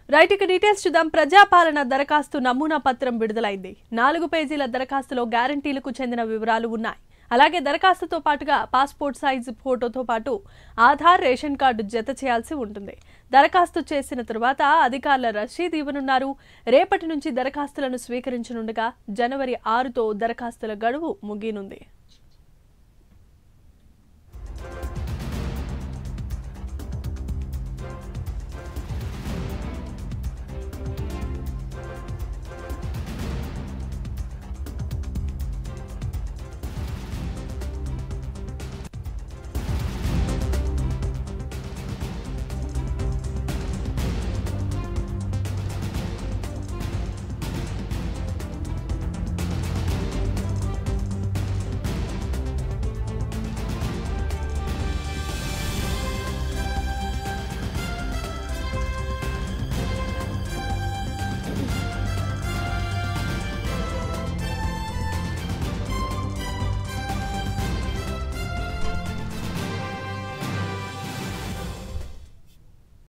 Right ఇక details చూద్దాం. ప్రజాపాలన దరఖాస్తు నమూనా పత్రం విడుదలైంది. 4 పేజీల దరఖాస్తులో గ్యారంటీలకు చెందిన వివరాలు ఉన్నాయి. అలాగే దరఖాస్తుతో పాటుగా పాస్పోర్ట్ సైజ్ ఫోటోతో పాటు ఆధార్, రేషన్ కార్డు జత చేయాల్సి ఉంటుంది. దరఖాస్తు చేసిన తరువాత అధికారుల రసీదు ఇవ్వనున్నారు. రేపటి నుంచి దరఖాస్తులను స్వీకరించనుండగా జనవరి 6తో దరఖాస్తుల గడువు ముగియనుంది.